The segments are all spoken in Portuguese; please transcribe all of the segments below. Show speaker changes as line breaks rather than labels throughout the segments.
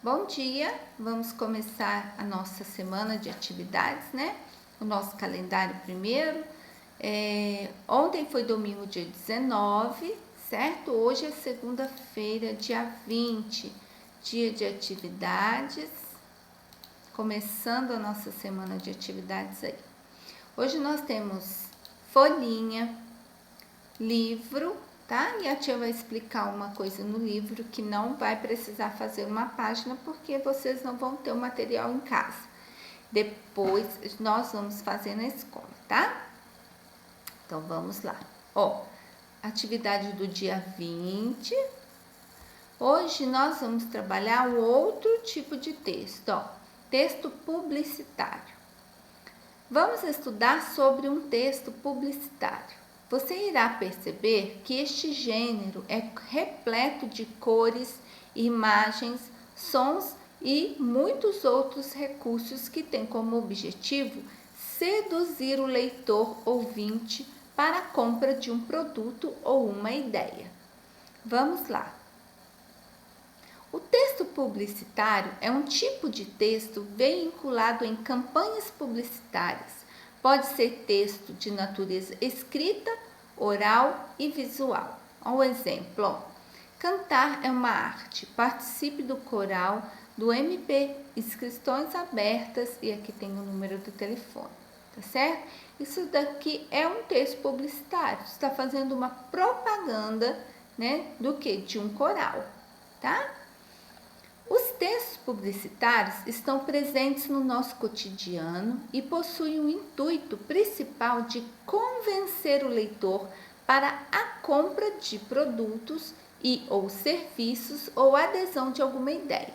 Bom dia, vamos começar a nossa semana de atividades, né? O nosso calendário primeiro. Ontem foi domingo, dia 19, certo? Hoje é segunda-feira, dia 20, dia de atividades. Começando a nossa semana de atividades aí. Hoje nós temos folhinha, livro, tá? E a tia vai explicar uma coisa no livro que não vai precisar fazer uma página porque vocês não vão ter o material em casa. Depois nós vamos fazer na escola, tá? Então vamos lá. Atividade do dia 20. Hoje nós vamos trabalhar um outro tipo de texto, texto publicitário. Vamos estudar sobre um texto publicitário. Você irá perceber que este gênero é repleto de cores, imagens, sons e muitos outros recursos que têm como objetivo seduzir o leitor ouvinte para a compra de um produto ou uma ideia. Vamos lá. O texto publicitário é um tipo de texto veiculado em campanhas publicitárias. Pode ser texto de natureza escrita, oral e visual. Um exemplo, cantar é uma arte. Participe do coral do MP, inscrições abertas, e aqui tem o número do telefone, tá certo? Isso daqui é um texto publicitário, está fazendo uma propaganda, né, do que? De um coral, tá? Os textos publicitários estão presentes no nosso cotidiano e possuem o intuito principal de convencer o leitor para a compra de produtos e ou serviços ou adesão de alguma ideia.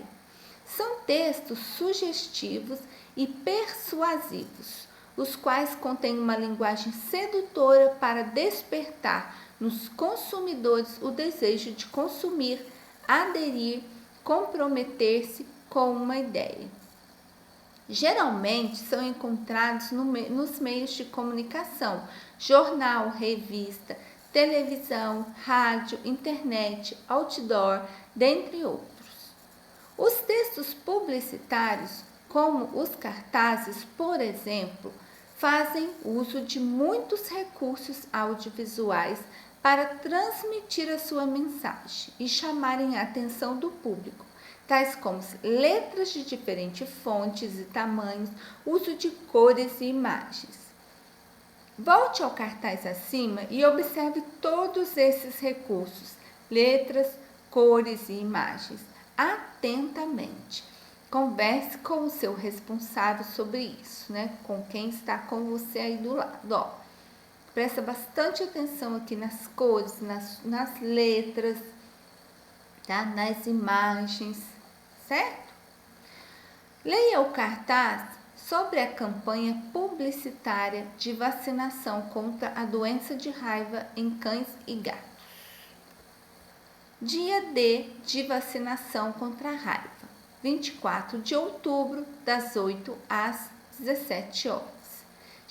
São textos sugestivos e persuasivos, os quais contêm uma linguagem sedutora para despertar nos consumidores o desejo de consumir, aderir, comprometer-se com uma ideia. Geralmente são encontrados nos meios de comunicação, jornal, revista, televisão, rádio, internet, outdoor, dentre outros. Os textos publicitários, como os cartazes, por exemplo, fazem uso de muitos recursos audiovisuais para transmitir a sua mensagem e chamarem a atenção do público, tais como letras de diferentes fontes e tamanhos, uso de cores e imagens. Volte ao cartaz acima e observe todos esses recursos, letras, cores e imagens, atentamente. Converse com o seu responsável sobre isso, né? Com quem está com você aí do lado, Presta bastante atenção aqui nas cores, nas letras, tá? Nas imagens, certo? Leia o cartaz sobre a campanha publicitária de vacinação contra a doença de raiva em cães e gatos. Dia D de vacinação contra a raiva, 24 de outubro, das 8 às 17 horas.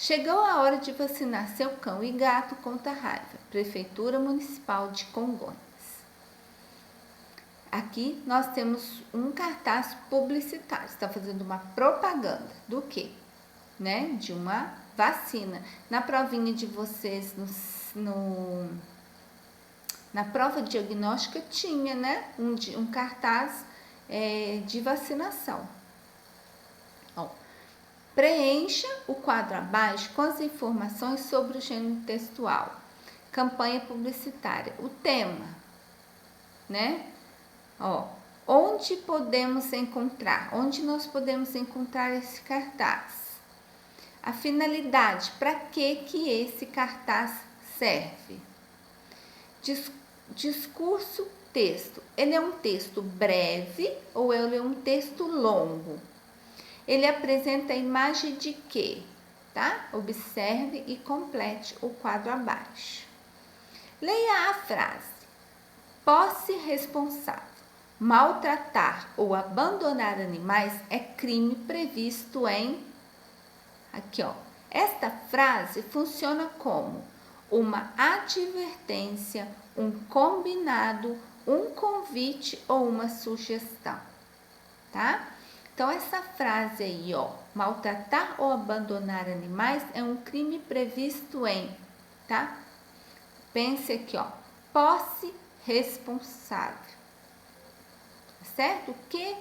Chegou a hora de vacinar seu cão e gato contra a raiva. Prefeitura Municipal de Congonhas. Aqui nós temos um cartaz publicitário. Está fazendo uma propaganda do quê? Né? De uma vacina. Na provinha de vocês, na prova diagnóstica tinha, né? Um cartaz de vacinação. Preencha o quadro abaixo com as informações sobre o gênero textual. Campanha publicitária. O tema, né? Onde nós podemos encontrar esse cartaz? A finalidade, para que esse cartaz serve? Discurso, texto. Ele é um texto breve ou ele é um texto longo? Ele apresenta a imagem de quê? Tá? Observe e complete o quadro abaixo. Leia a frase. Posse responsável. Maltratar ou abandonar animais é crime previsto em... Aqui, Esta frase funciona como uma advertência, um combinado, um convite ou uma sugestão. tá? Então, essa frase aí, ó, maltratar ou abandonar animais é um crime previsto em, tá? Pense aqui, ó, posse responsável, certo? Que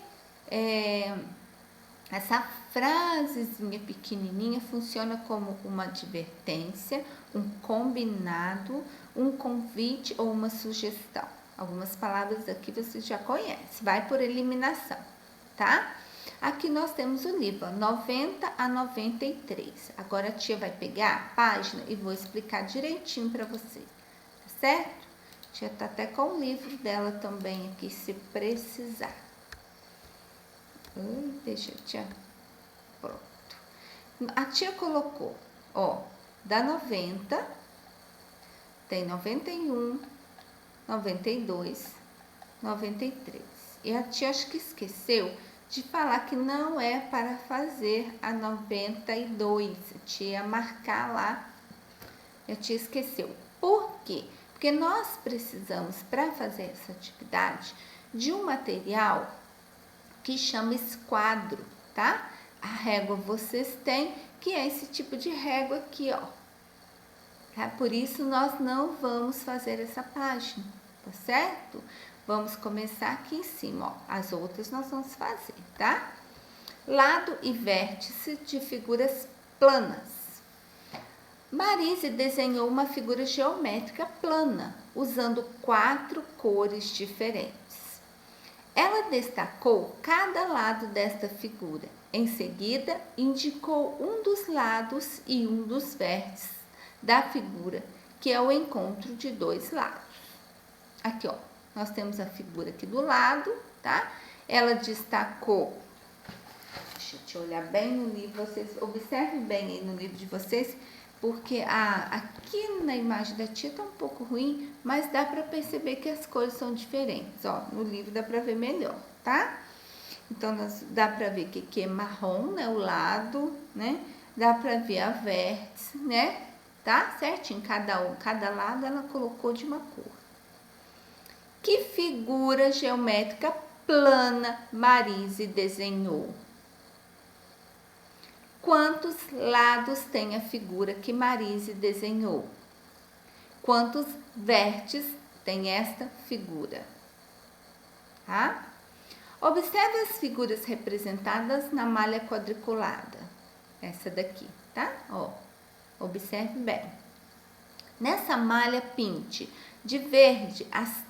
essa frasezinha pequenininha funciona como uma advertência, um combinado, um convite ou uma sugestão. Algumas palavras aqui você já conhece, vai por eliminação, tá? Aqui nós temos o livro 90 a 93. Agora a tia vai pegar a página e vou explicar direitinho para vocês, tá certo? A tia tá até com o livro dela também aqui, se precisar. Deixa a tia. Pronto. A tia colocou, ó, da 90, tem 91, 92, 93. E a tia acho que esqueceu de falar que não é para fazer a 92. A tia ia marcar lá. A tia esqueceu. Por quê? Porque nós precisamos, para fazer essa atividade, de um material que chama esquadro, tá? A régua vocês têm, que é esse tipo de régua aqui, ó. Tá? Por isso, nós não vamos fazer essa página, tá certo? Vamos começar aqui em cima, ó. As outras nós vamos fazer, tá? Lado e vértice de figuras planas. Marise desenhou uma figura geométrica plana, usando 4 cores diferentes. Ela destacou cada lado desta figura. Em seguida, indicou um dos lados e um dos vértices da figura, que é o encontro de 2 lados. Aqui, ó, nós temos a figura aqui do lado, tá? Ela destacou, deixa eu olhar bem no livro, vocês observem bem aí no livro de vocês, porque aqui na imagem da tia tá um pouco ruim, mas dá para perceber que as cores são diferentes, ó, no livro dá para ver melhor, tá? Então, dá para ver que aqui é marrom, né, o lado, né, dá para ver a vértice, né, tá? Certinho, cada lado ela colocou de uma cor. Que figura geométrica plana Marise desenhou? Quantos lados tem a figura que Marise desenhou? Quantos vértices tem esta figura? Tá? Observe as figuras representadas na malha quadriculada. Essa daqui, tá? Ó, observe bem. Nessa malha, pinte de verde as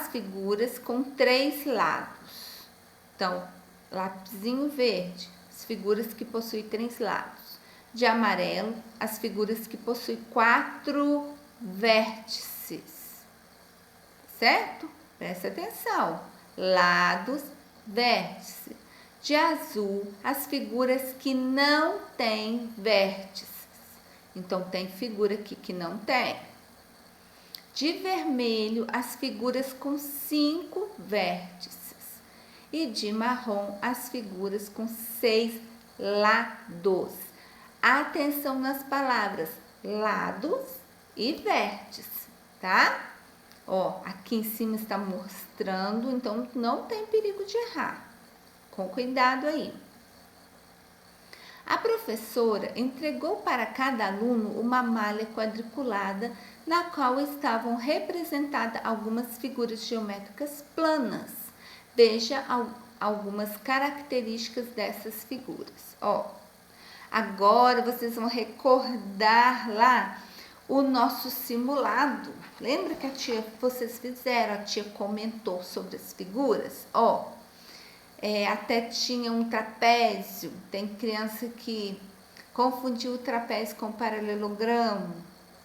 figuras com 3 lados. Então, lapisinho verde, as figuras que possuem 3 lados. De amarelo, as figuras que possuem 4 vértices. Certo? Presta atenção. Lados, vértice. De azul, as figuras que não têm vértices. Então, tem figura aqui que não tem. De vermelho, as figuras com 5 vértices. E de marrom, as figuras com 6 lados. Atenção nas palavras lados e vértice, tá? Ó, aqui em cima está mostrando, então não tem perigo de errar. Com cuidado aí. A professora entregou para cada aluno uma malha quadriculada na qual estavam representadas algumas figuras geométricas planas. Veja algumas características dessas figuras. Ó, agora vocês vão recordar lá o nosso simulado. Lembra que vocês fizeram, a tia comentou sobre as figuras? Ó, até tinha um trapézio. Tem criança que confundiu o trapézio com o paralelogramo,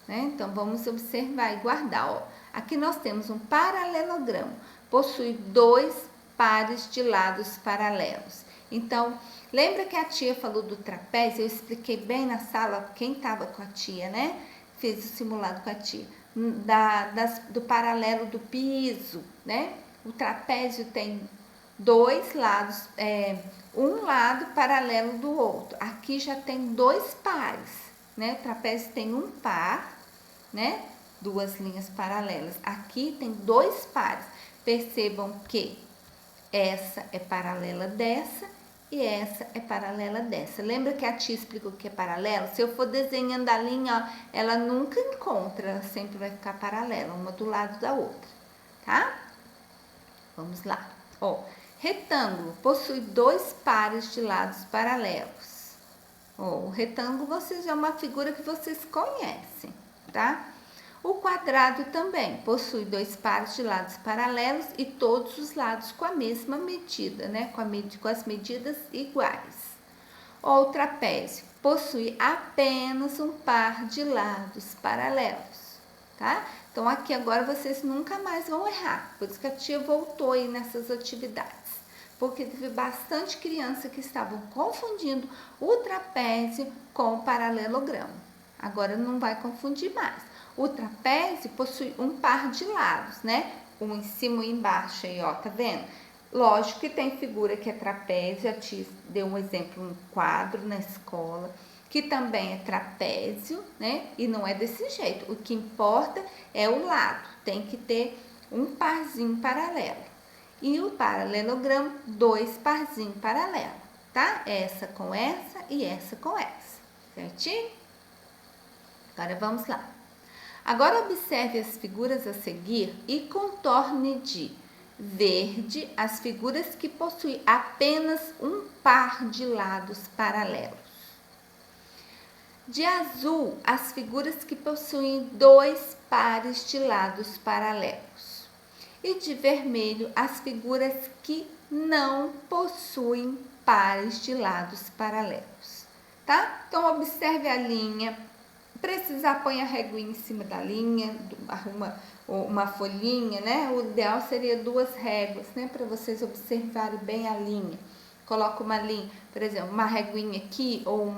né? Então, vamos observar e guardar. Ó, aqui nós temos um paralelogramo. Possui 2 pares de lados paralelos. Então, lembra que a tia falou do trapézio? Eu expliquei bem na sala, quem estava com a tia, né? Fez o simulado com a tia. Do paralelo do piso, né? O trapézio tem 2 lados, um lado paralelo do outro. Aqui já tem 2 pares, né? O trapézio tem um par, né? 2 linhas paralelas. Aqui tem 2 pares. Percebam que essa é paralela dessa e essa é paralela dessa. Lembra que a tia explicou que é paralelo? Se eu for desenhando a linha, ó, ela nunca encontra, ela sempre vai ficar paralela, uma do lado da outra, tá? Vamos lá. Ó, retângulo possui 2 pares de lados paralelos. Ó, o retângulo é uma figura que vocês conhecem, tá? O quadrado também possui 2 pares de lados paralelos e todos os lados com a mesma medida, né? Com as medidas iguais. O trapézio possui apenas um par de lados paralelos, tá? Então, aqui agora vocês nunca mais vão errar. Por isso que a tia voltou aí nessas atividades. Porque teve bastante criança que estavam confundindo o trapézio com o paralelogramo. Agora não vai confundir mais. O trapézio possui um par de lados, né? Um em cima e embaixo aí, ó, tá vendo? Lógico que tem figura que é trapézio, a tia deu um exemplo, um quadro na escola, que também é trapézio, né? E não é desse jeito, o que importa é o lado, tem que ter um parzinho paralelo. E o paralelogramo, 2 parzinhos paralelos, tá? Essa com essa e essa com essa, certinho? Agora vamos lá. Agora observe as figuras a seguir e contorne de verde as figuras que possuem apenas um par de lados paralelos. De azul, as figuras que possuem 2 pares de lados paralelos. E de vermelho, as figuras que não possuem pares de lados paralelos, tá? Então, observe a linha. Precisar, põe a reguinha em cima da linha, arruma uma folhinha, né? O ideal seria 2 réguas, né? Para vocês observarem bem a linha. Coloca uma linha, por exemplo, uma reguinha aqui ou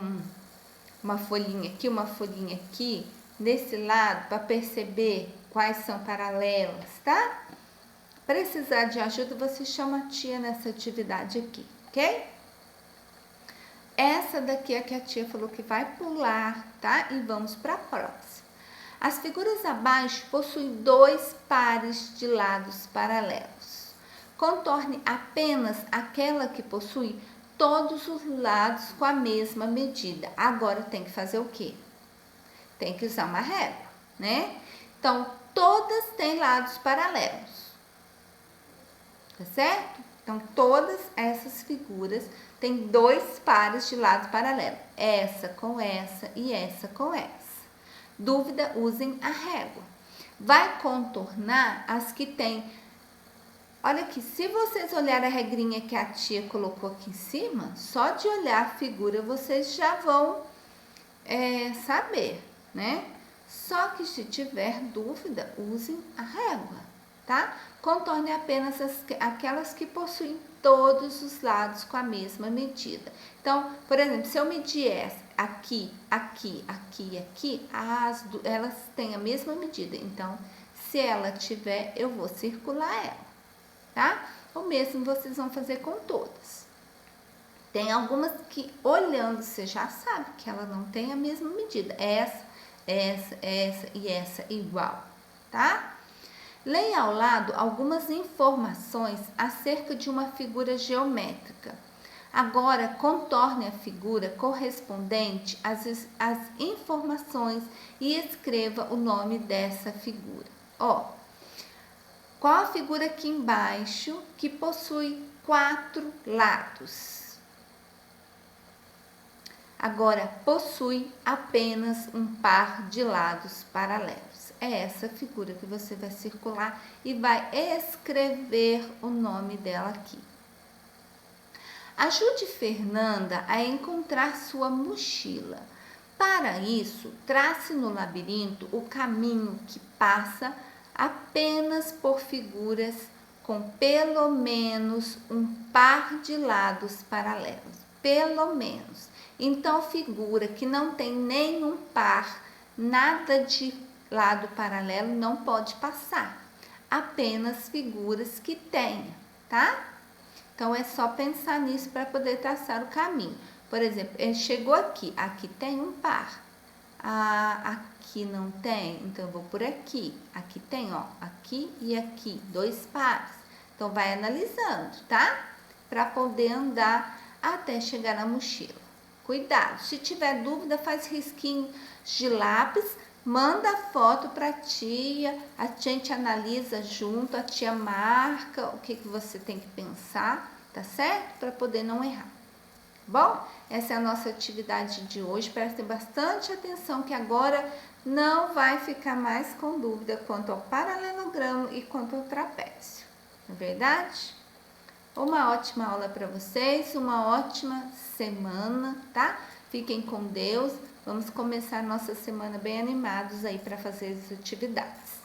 uma folhinha aqui, nesse lado, para perceber quais são paralelas, tá? Precisar de ajuda, você chama a tia nessa atividade aqui, ok? Essa daqui é que a tia falou que vai pular, tá? E vamos para a próxima. As figuras abaixo possuem 2 pares de lados paralelos. Contorne apenas aquela que possui todos os lados com a mesma medida. Agora tem que fazer o quê? Tem que usar uma régua, né? Então, todas têm lados paralelos, tá certo? Então, todas essas figuras têm 2 pares de lados paralelos. Essa com essa e essa com essa. Dúvida, usem a régua. Vai contornar as que tem. Olha aqui, se vocês olharem a regrinha que a tia colocou aqui em cima, só de olhar a figura vocês já vão saber, né? Só que se tiver dúvida, usem a régua, tá? Contorne apenas aquelas que possuem todos os lados com a mesma medida. Então, por exemplo, se eu medir essa aqui, elas têm a mesma medida. Então, se ela tiver, eu vou circular ela, tá? O mesmo vocês vão fazer com todas. Tem algumas que, olhando, você já sabe que ela não tem a mesma medida. Essa e essa igual, tá? Leia ao lado algumas informações acerca de uma figura geométrica. Agora, contorne a figura correspondente às informações e escreva o nome dessa figura. Ó, qual a figura aqui embaixo que possui 4 lados? Agora, possui apenas um par de lados paralelos. É essa figura que você vai circular e vai escrever o nome dela aqui. Ajude Fernanda a encontrar sua mochila. Para isso, trace no labirinto o caminho que passa apenas por figuras com pelo menos um par de lados paralelos. Pelo menos. Então, figura que não tem nenhum par, nada de lado paralelo, não pode passar. Apenas figuras que tenha, tá? Então, é só pensar nisso para poder traçar o caminho. Por exemplo, ele chegou aqui, aqui tem um par. Aqui não tem, então eu vou por aqui. Aqui tem, ó, aqui e aqui, 2 pares. Então, vai analisando, tá? Para poder andar até chegar na mochila. Cuidado, se tiver dúvida, faz risquinho de lápis, manda a foto para a gente analisa junto, a tia marca o que você tem que pensar, tá certo? Para poder não errar. Bom, essa é a nossa atividade de hoje. Prestem bastante atenção que agora não vai ficar mais com dúvida quanto ao paralelogramo e quanto ao trapézio. Não é verdade? Uma ótima aula para vocês, uma ótima semana, tá? Fiquem com Deus. Vamos começar nossa semana bem animados aí para fazer as atividades.